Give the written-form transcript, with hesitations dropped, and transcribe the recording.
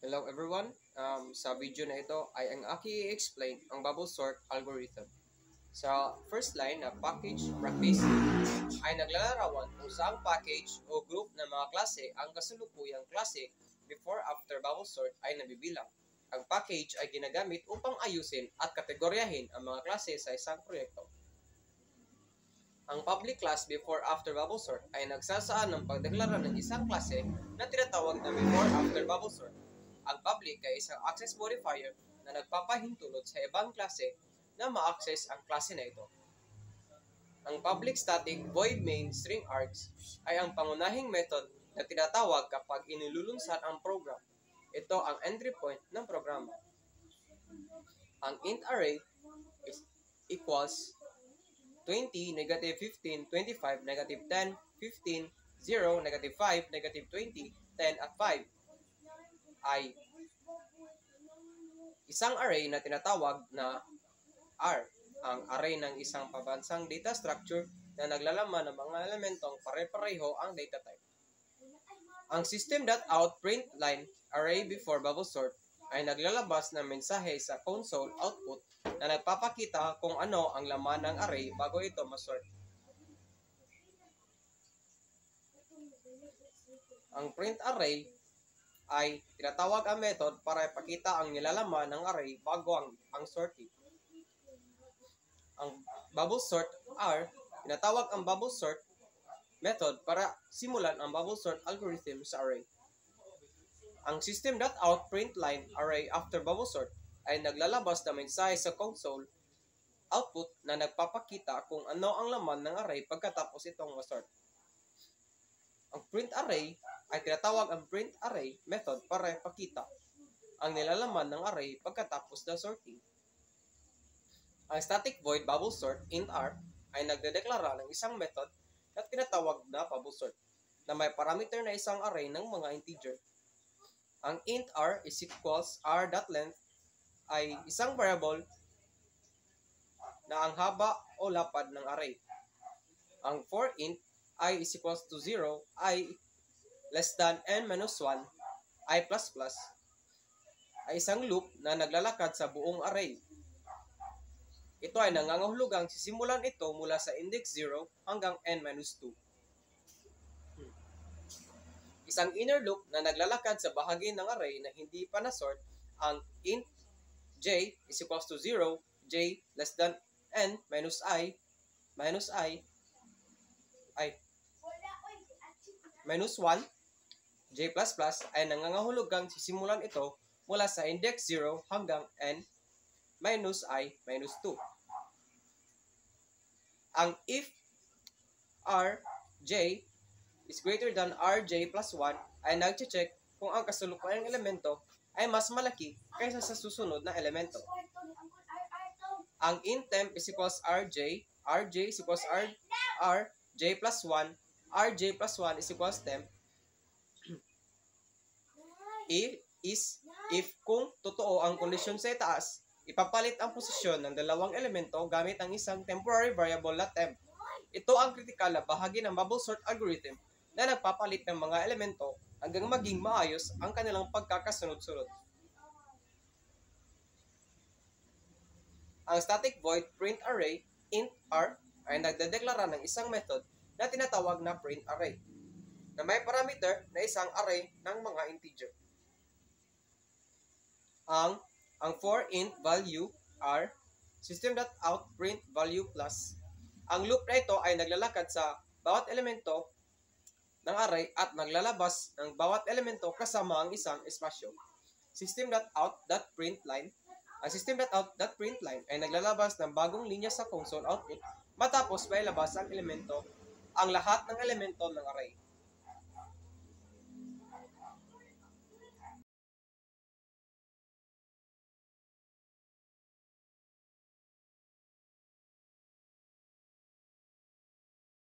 Hello everyone. Sa video na ito ay ang aki i-explain ang bubble sort algorithm. Sa first line na package practice ay naglalarawan kung saang package o group ng mga klase ang kasalukuyang klase before after bubble sort ay nabibilang. Ang package ay ginagamit upang ayusin at kategoryahin ang mga klase sa isang proyekto. Ang public class before after bubble sort ay nagsasaan ng pagdeklara ng isang klase na tinatawag na before after bubble sort. Ang public ay isang access modifier na nagpapahintulot sa ibang klase na ma-access ang klase na ito. Ang public static void main string args ay ang pangunahing method na tinatawag kapag inilulunsad ang program. Ito ang entry point ng programa. Ang int array is equals 20, negative 15, 25, negative 10, 15, 0, negative 5, negative 20, 10 at 5 ay isang array na tinatawag na R, ang array ng isang pabansang data structure na naglalaman ng mga elementong pare-pareho ang data type. Ang system.out print line array before bubble sort ay naglalabas ng mensahe sa console output na nagpapakita kung ano ang laman ng array bago ito masort. Ang print array ay tinatawag ang method para ipakita ang nilalaman ng array bago ang sorting. Ang bubble sort R, tinatawag ang bubble sort method para simulan ang bubble sort algorithm sa array. Ang system.out print line array after bubble sort ay naglalabas ng mensahe sa console output na nagpapakita kung ano ang laman ng array pagkatapos itong masort. Ang print array ay tinatawag ang print array method para ipakita ang nilalaman ng array pagkatapos ng sorting. Ang static void bubble sort int r ay nagdedeklara ng isang method na tinatawag na bubble sort na may parameter na isang array ng mga integer. Ang int r is equals r.length ay isang variable na ang haba o lapad ng array. Ang for int I is equals to 0, I less than n minus 1, I plus plus, ay isang loop na naglalakad sa buong array. Ito ay nangangahulugang sisimulan ito mula sa index 0 hanggang n minus 2. Isang inner loop na naglalakad sa bahagi ng array na hindi pa na-sort, ang int j is equals to 0, j less than n minus i, minus 1, j++ ay nangangahulugang sisimulan ito mula sa index 0 hanggang n minus i minus 2. Ang if rj is greater than rj plus 1 ay nagche-check kung ang kasalukuyang elemento ay mas malaki kaysa sa susunod na elemento. Ang intemp is equals rj is equals rj plus 1, rj plus 1 is equals temp. If kung totoo ang kondisyon sa itaas, ipapalit ang posisyon ng dalawang elemento gamit ang isang temporary variable na temp. Ito ang kritikal na bahagi ng bubble sort algorithm na nagpapalit ng mga elemento hanggang maging maayos ang kanilang pagkakasunod-sunod. Ang static void print array int r ay nagdedeklara ng isang method na tinatawag na print array na may parameter na isang array ng mga integer. Ang for int value r system.out print value plus. Ang loop na ito ay naglalakad sa bawat elemento ng array at naglalabas ng bawat elemento kasama ang isang espasyo. System.out.println. Ang system.out.println ay naglalabas ng bagong linya sa console output matapos mailabas ang lahat ng elemento ng array.